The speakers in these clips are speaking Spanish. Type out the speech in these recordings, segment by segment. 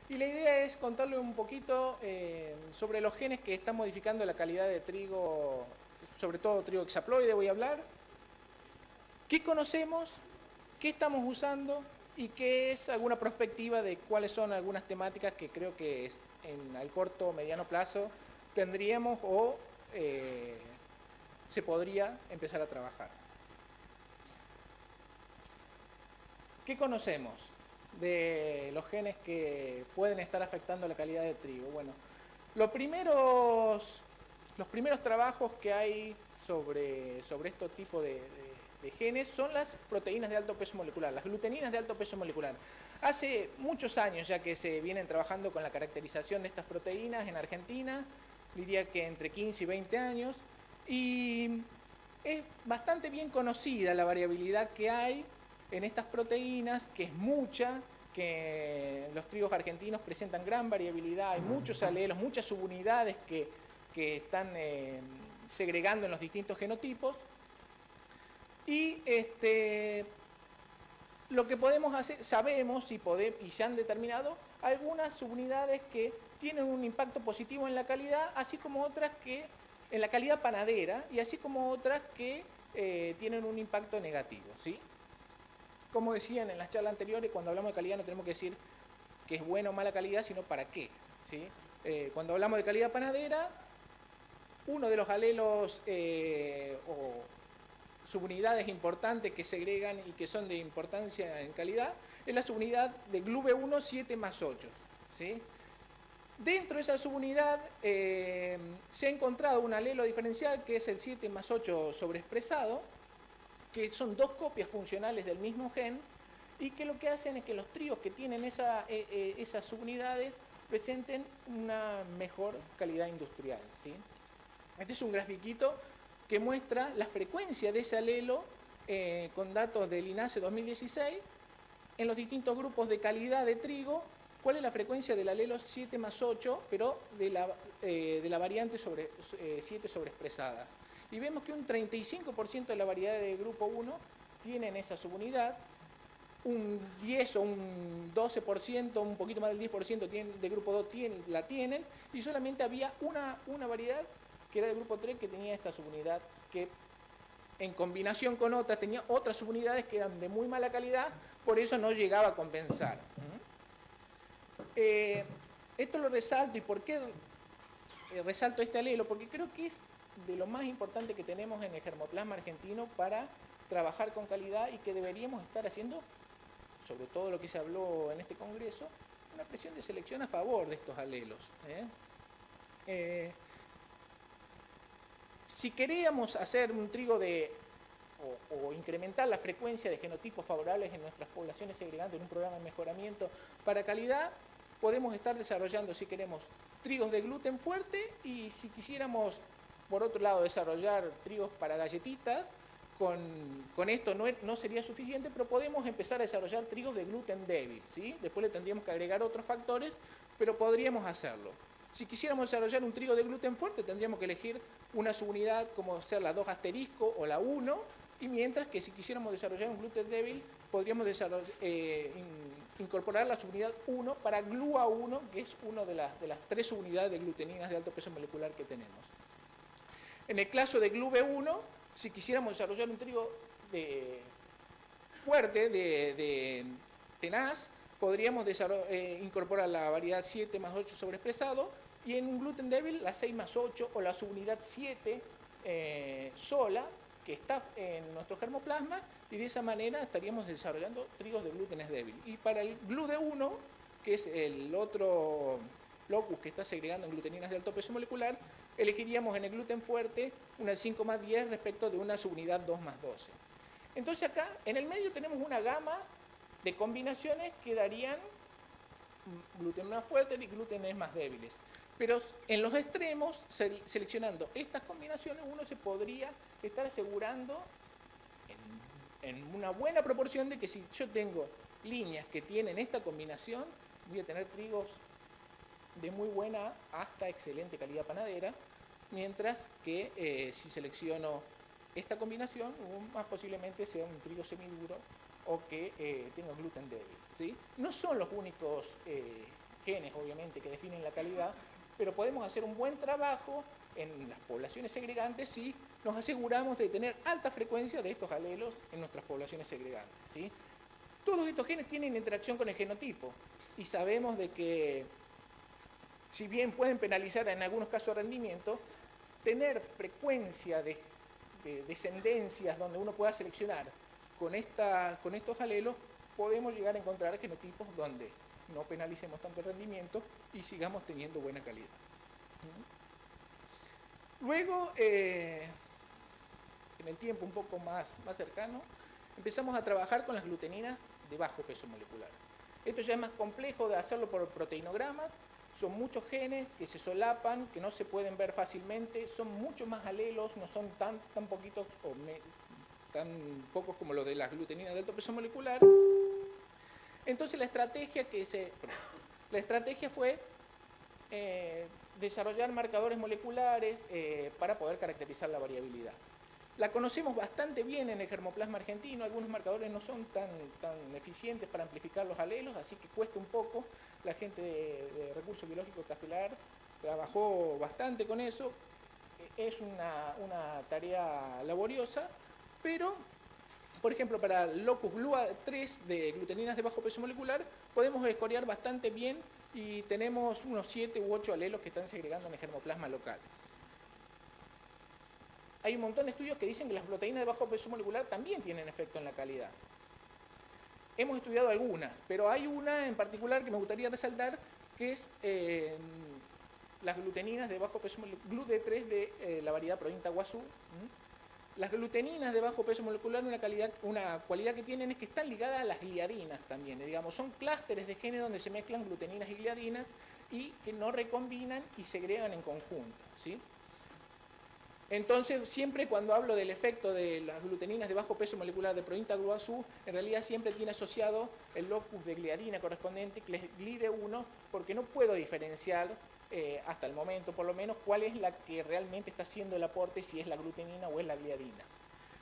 Y la idea es contarle un poquito sobre los genes que están modificando la calidad de trigo, sobre todo trigo hexaploide voy a hablar, qué conocemos, qué estamos usando y qué es alguna perspectiva de cuáles son algunas temáticas que creo que en el corto o mediano plazo tendríamos o se podría empezar a trabajar. ¿Qué conocemos de los genes que pueden estar afectando la calidad de trigo? Bueno, los primeros trabajos que hay sobre estos tipos de genes son las proteínas de alto peso molecular, las gluteninas de alto peso molecular. Hace muchos años ya que se vienen trabajando con la caracterización de estas proteínas en Argentina, diría que entre 15 y 20 años, y es bastante bien conocida la variabilidad que hay en estas proteínas, que es mucha, que los trigos argentinos presentan gran variabilidad, hay muchos alelos, muchas subunidades que están segregando en los distintos genotipos. Y lo que podemos hacer, sabemos y se han determinado algunas subunidades que tienen un impacto positivo en la calidad, así como otras que en la calidad panadera, y así como otras que tienen un impacto negativo, ¿sí? Como decían en las charlas anteriores, cuando hablamos de calidad no tenemos que decir que es buena o mala calidad, sino para qué, ¿sí? Cuando hablamos de calidad panadera, uno de los alelos o subunidades importantes que segregan y que son de importancia en calidad es la subunidad de GLUB1 7 más 8, ¿sí? Dentro de esa subunidad se ha encontrado un alelo diferencial que es el 7 más 8 sobreexpresado, que son dos copias funcionales del mismo gen y que lo que hacen es que los trigos que tienen esas subunidades presenten una mejor calidad industrial, ¿sí? Este es un grafiquito que muestra la frecuencia de ese alelo con datos del INASE 2016 en los distintos grupos de calidad de trigo. ¿Cuál es la frecuencia del alelo 7 más 8, pero de la variante 7 sobreexpresada? Y vemos que un 35% de la variedad del grupo 1 tienen esa subunidad, un 10 o un 12%, un poquito más del 10% del grupo 2 la tienen, y solamente había una variedad que era del grupo 3 que tenía esta subunidad, que en combinación con otras tenía otras subunidades que eran de muy mala calidad, por eso no llegaba a compensar. Esto lo resalto, y ¿por qué resalto este alelo? Porque creo que es de lo más importante que tenemos en el germoplasma argentino para trabajar con calidad y que deberíamos estar haciendo, sobre todo lo que se habló en este congreso, una presión de selección a favor de estos alelos. Si queríamos hacer un trigo o incrementar la frecuencia de genotipos favorables en nuestras poblaciones segregantes en un programa de mejoramiento para calidad, podemos estar desarrollando, si queremos, trigos de gluten fuerte, y si quisiéramos, por otro lado, desarrollar trigos para galletitas, con esto no sería suficiente, pero podemos empezar a desarrollar trigos de gluten débil, ¿sí? Después le tendríamos que agregar otros factores, pero podríamos hacerlo. Si quisiéramos desarrollar un trigo de gluten fuerte, tendríamos que elegir una subunidad como ser la 2 asterisco o la 1, y mientras que si quisiéramos desarrollar un gluten débil, podríamos incorporar la subunidad 1 para GLUA1, que es una de las 3 subunidades de gluteninas de alto peso molecular que tenemos. En el caso de GLUB1, si quisiéramos desarrollar un trigo fuerte, tenaz, podríamos incorporar la variedad 7 más 8 sobreexpresado, y en un gluten débil la 6 más 8 o la subunidad 7 sola, que está en nuestro germoplasma, y de esa manera estaríamos desarrollando trigos de glútenes débil. Y para el GLUD1, que es el otro locus que está segregando en gluteninas de alto peso molecular, elegiríamos en el gluten fuerte una 5 más 10 respecto de una subunidad 2 más 12. Entonces acá, en el medio tenemos una gama de combinaciones que darían gluten más fuertes y glútenes más débiles. Pero en los extremos, seleccionando estas combinaciones, uno se podría estar asegurando en una buena proporción de que si yo tengo líneas que tienen esta combinación, voy a tener trigos de muy buena hasta excelente calidad panadera, mientras que si selecciono esta combinación, más posiblemente sea un trigo semiduro o que tenga gluten débil, ¿sí? No son los únicos genes, obviamente, que definen la calidad, pero podemos hacer un buen trabajo en las poblaciones segregantes si nos aseguramos de tener alta frecuencia de estos alelos en nuestras poblaciones segregantes, ¿sí? Todos estos genes tienen interacción con el genotipo y sabemos de que, si bien pueden penalizar en algunos casos el rendimiento, tener frecuencia de descendencias donde uno pueda seleccionar con estos alelos, podemos llegar a encontrar genotipos donde no penalicemos tanto el rendimiento y sigamos teniendo buena calidad. Luego, en el tiempo un poco más cercano, empezamos a trabajar con las gluteninas de bajo peso molecular. Esto ya es más complejo de hacerlo por proteinogramas, son muchos genes que se solapan, que no se pueden ver fácilmente, son muchos más alelos, no son tan poquitos o tan pocos como los de las gluteninas de alto peso molecular. Entonces la estrategia fue desarrollar marcadores moleculares para poder caracterizar la variabilidad. La conocemos bastante bien en el germoplasma argentino, algunos marcadores no son tan eficientes para amplificar los alelos, así que cuesta un poco. La gente de Recursos Biológicos Castelar trabajó bastante con eso, es una tarea laboriosa, pero, por ejemplo, para el locus GLUA3 de gluteninas de bajo peso molecular, podemos escorear bastante bien y tenemos unos 7 u 8 alelos que están segregando en el germoplasma local. Hay un montón de estudios que dicen que las proteínas de bajo peso molecular también tienen efecto en la calidad. Hemos estudiado algunas, pero hay una en particular que me gustaría resaltar, que es las gluteninas de bajo peso molecular, GLUD3 de la variedad Prointa guazú. Las gluteninas de bajo peso molecular, una cualidad que tienen es que están ligadas a las gliadinas también. Digamos, son clústeres de genes donde se mezclan gluteninas y gliadinas y que no recombinan y segregan en conjunto, ¿sí? Entonces, siempre cuando hablo del efecto de las gluteninas de bajo peso molecular de Prointa guazú, en realidad siempre tiene asociado el locus de gliadina correspondiente, que es GLID1, porque no puedo diferenciar, hasta el momento por lo menos, cuál es la que realmente está haciendo el aporte, si es la glutenina o es la gliadina.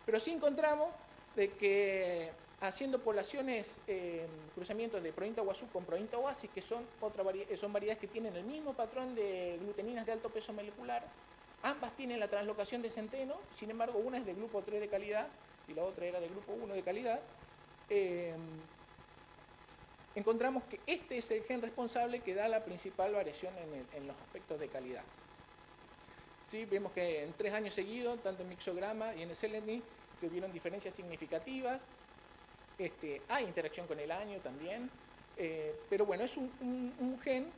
Pero sí encontramos de que haciendo poblaciones, cruzamientos de Prointa guazú con Prointa oasis, que son variedades que tienen el mismo patrón de gluteninas de alto peso molecular. Ambas tienen la translocación de centeno, sin embargo una es de grupo 3 de calidad y la otra era de grupo 1 de calidad. Encontramos que este es el gen responsable que da la principal variación en los aspectos de calidad. ¿Sí? Vemos que en 3 años seguidos, tanto en mixograma y en el SLNI, se vieron diferencias significativas. Hay interacción con el año también, pero bueno, es un gen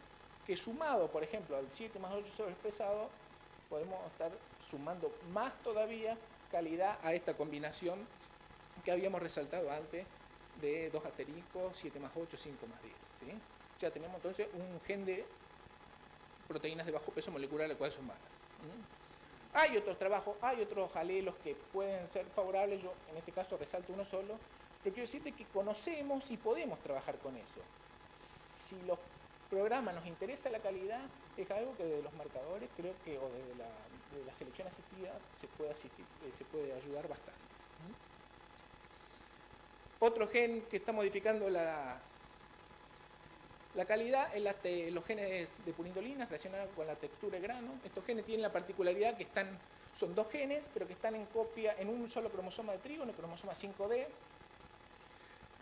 que sumado, por ejemplo, al 7 más 8 sobreexpresado, podemos estar sumando más todavía calidad a esta combinación que habíamos resaltado antes de 2 asteriscos, 7 más 8, 5 más 10. ¿Sí? Ya tenemos entonces un gen de proteínas de bajo peso molecular al cual sumar. Hay otros trabajos, hay otros alelos que pueden ser favorables, yo en este caso resalto uno solo, pero quiero decirte que conocemos y podemos trabajar con eso. Si los programas nos interesa la calidad, es algo que de los marcadores creo que, o de la selección asistida, se puede ayudar bastante. Otro gen que está modificando la calidad es los genes de purindolina relacionados con la textura de grano. Estos genes tienen la particularidad que son 2 genes, pero que están en copia en un solo cromosoma de trigo, en el cromosoma 5D.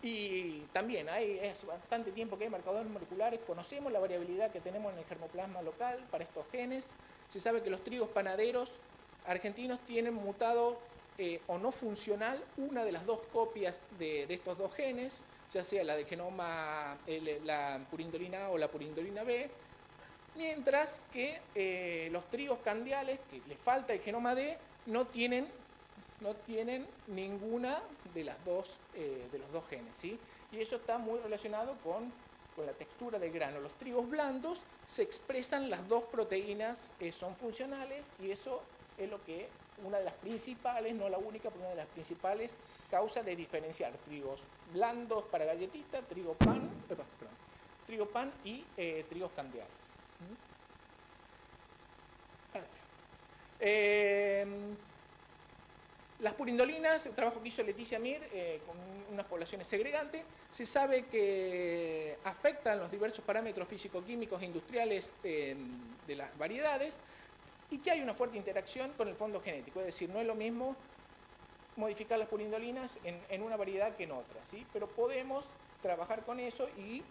Y también es bastante tiempo que hay marcadores moleculares, conocemos la variabilidad que tenemos en el germoplasma local para estos genes. Se sabe que los trigos panaderos argentinos tienen mutado o no funcional una de las 2 copias de estos 2 genes, ya sea la de genoma, la purindolina A o la purindolina B, mientras que los trigos candiales, que les falta el genoma D, no tienen ninguna de los 2 genes, ¿sí? Y eso está muy relacionado con la textura del grano. Los trigos blandos se expresan las 2 proteínas, son funcionales, y eso es una de las principales, no la única, pero una de las principales causas de diferenciar trigos blandos para galletita, trigo pan y trigos candiales. Las purindolinas, el trabajo que hizo Leticia Mir con unas poblaciones segregantes, se sabe que afectan los diversos parámetros físico-químicos e industriales de las variedades y que hay una fuerte interacción con el fondo genético. Es decir, no es lo mismo modificar las purindolinas en una variedad que en otra, ¿sí? Pero podemos trabajar con eso y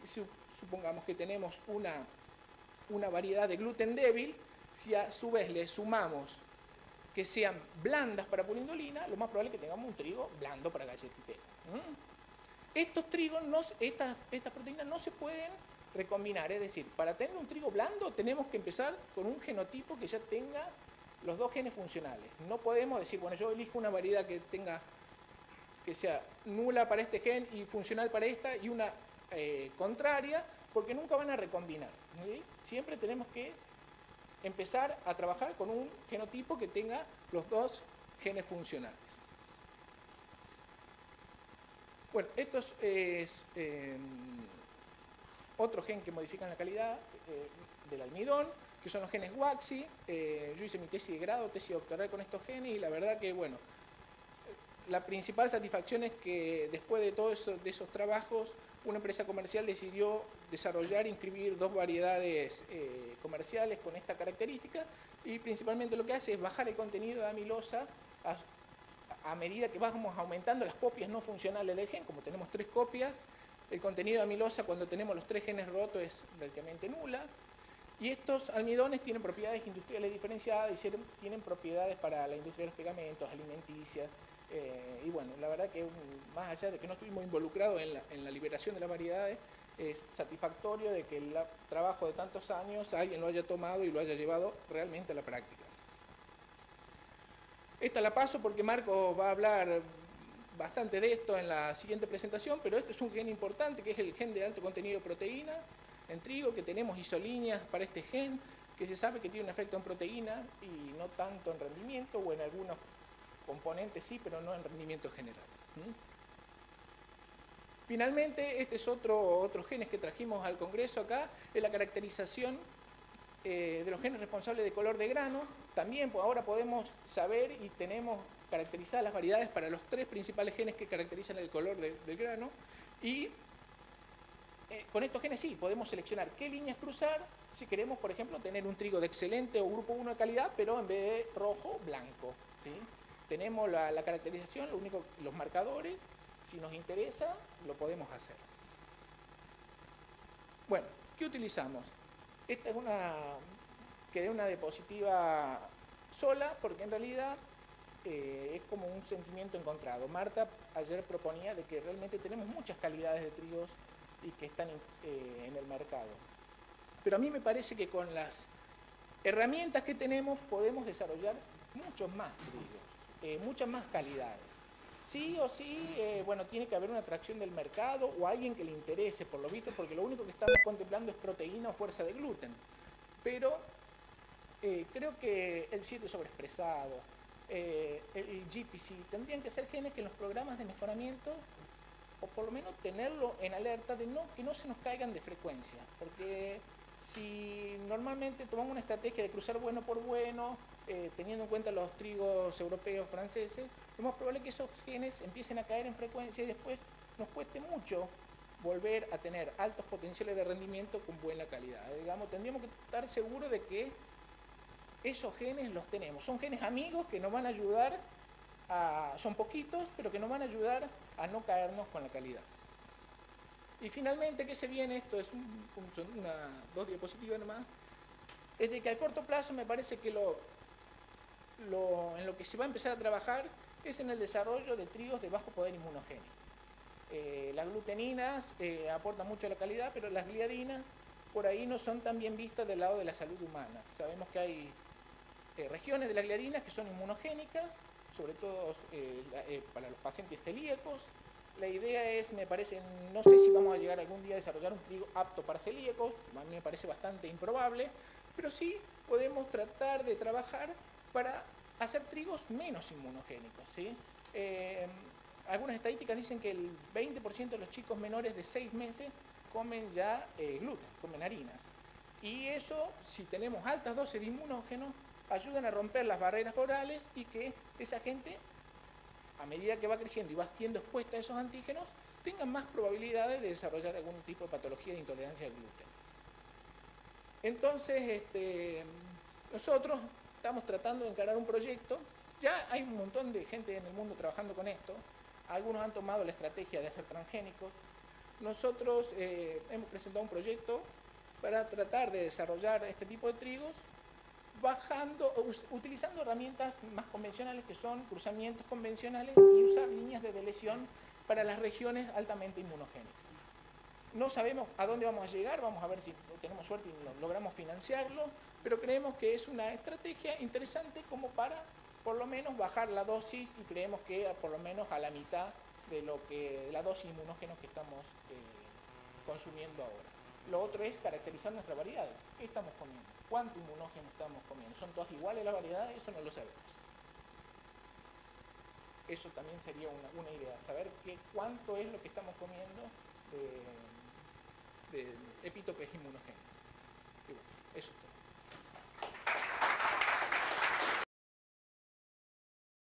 supongamos que tenemos una variedad de gluten débil, si a su vez le sumamos que sean blandas para purindolina, lo más probable es que tengamos un trigo blando para galletitera. Estos trigos, estas proteínas no se pueden recombinar, es decir, para tener un trigo blando tenemos que empezar con un genotipo que ya tenga los dos genes funcionales. No podemos decir, bueno, yo elijo una variedad que sea nula para este gen y funcional para esta y una contraria, porque nunca van a recombinar. ¿Sí? Siempre tenemos que empezar a trabajar con un genotipo que tenga los dos genes funcionales. Bueno, esto es otro gen que modifican la calidad del almidón, que son los genes WAXI. Yo hice mi tesis de grado, tesis doctoral con estos genes y la verdad que, bueno, la principal satisfacción es que después de todos esos trabajos, una empresa comercial decidió desarrollar e inscribir dos variedades comerciales con esta característica y principalmente lo que hace es bajar el contenido de amilosa a medida que vamos aumentando las copias no funcionales del gen. Como tenemos 3 copias, el contenido de amilosa cuando tenemos los 3 genes rotos es prácticamente nula. Y estos almidones tienen propiedades industriales diferenciadas y tienen propiedades para la industria de los pegamentos, alimenticias. Y bueno, la verdad que más allá de que no estuvimos involucrados en la liberación de las variedades, es satisfactorio de que el trabajo de tantos años alguien lo haya tomado y lo haya llevado realmente a la práctica. Esta la paso porque Marco va a hablar bastante de esto en la siguiente presentación, pero este es un gen importante que es el gen de alto contenido de proteína en trigo, que tenemos isolíneas para este gen, que se sabe que tiene un efecto en proteína y no tanto en rendimiento, o en algunos componentes sí, pero no en rendimiento general. Finalmente, este es otro genes que trajimos al Congreso acá, es la caracterización de los genes responsables de color de grano. También ahora podemos saber y tenemos caracterizadas las variedades para los 3 principales genes que caracterizan el color del grano. Y con estos genes sí, podemos seleccionar qué líneas cruzar si queremos, por ejemplo, tener un trigo de excelente o grupo 1 de calidad, pero en vez de rojo, blanco. ¿Sí? Tenemos la caracterización, los marcadores. Si nos interesa, lo podemos hacer. Bueno, ¿qué utilizamos? Esta es una diapositiva sola, porque en realidad es como un sentimiento encontrado. Marta ayer proponía de que realmente tenemos muchas calidades de trigos y que están en el mercado. Pero a mí me parece que con las herramientas que tenemos podemos desarrollar muchos más trigos, muchas más calidades. Sí o sí, bueno, tiene que haber una atracción del mercado o alguien que le interese, por lo visto, porque lo único que estamos contemplando es proteína o fuerza de gluten. Pero creo que el 7 sobreexpresado, el GPC, tendrían que ser genes que en los programas de mejoramiento, o por lo menos tenerlo en alerta de que no se nos caigan de frecuencia. Porque si normalmente tomamos una estrategia de cruzar bueno por bueno, teniendo en cuenta los trigos europeos, franceses, lo más probable es que esos genes empiecen a caer en frecuencia y después nos cueste mucho volver a tener altos potenciales de rendimiento con buena calidad. Digamos, tendríamos que estar seguros de que esos genes los tenemos. Son genes amigos que nos van a ayudar, son poquitos, pero que nos van a ayudar a no caernos con la calidad. Y finalmente, ¿qué se viene? Esto es son 2 diapositivas nomás. Es de que a corto plazo me parece que en lo que se va a empezar a trabajar es en el desarrollo de trigos de bajo poder inmunogénico. Las gluteninas aportan mucho a la calidad, pero las gliadinas por ahí no son tan bien vistas del lado de la salud humana. Sabemos que hay regiones de las gliadinas que son inmunogénicas, sobre todo para los pacientes celíacos. La idea es, me parece, no sé si vamos a llegar algún día a desarrollar un trigo apto para celíacos, a mí me parece bastante improbable, pero sí podemos tratar de trabajar para hacer trigos menos inmunogénicos, ¿sí? Algunas estadísticas dicen que el 20% de los chicos menores de 6 meses comen ya gluten, comen harinas. Y eso, si tenemos altas dosis de inmunógenos, ayudan a romper las barreras orales y que esa gente a medida que va creciendo y va siendo expuesta a esos antígenos, tengan más probabilidades de desarrollar algún tipo de patología de intolerancia al gluten. Entonces, nosotros estamos tratando de encarar un proyecto. Ya hay un montón de gente en el mundo trabajando con esto. Algunos han tomado la estrategia de hacer transgénicos. Nosotros hemos presentado un proyecto para tratar de desarrollar este tipo de trigos utilizando herramientas más convencionales que son cruzamientos convencionales y usar líneas de deleción para las regiones altamente inmunogénicas. No sabemos a dónde vamos a llegar, vamos a ver si tenemos suerte y logramos financiarlo, pero creemos que es una estrategia interesante como para por lo menos bajar la dosis y creemos que por lo menos a la mitad de la dosis inmunógena que estamos consumiendo ahora. Lo otro es caracterizar nuestras variedades. ¿Qué estamos comiendo? ¿Cuánto inmunógeno estamos comiendo? ¿Son todas iguales las variedades? Eso no lo sabemos. Eso también sería una idea, saber cuánto es lo que estamos comiendo de epítopes inmunogénicos.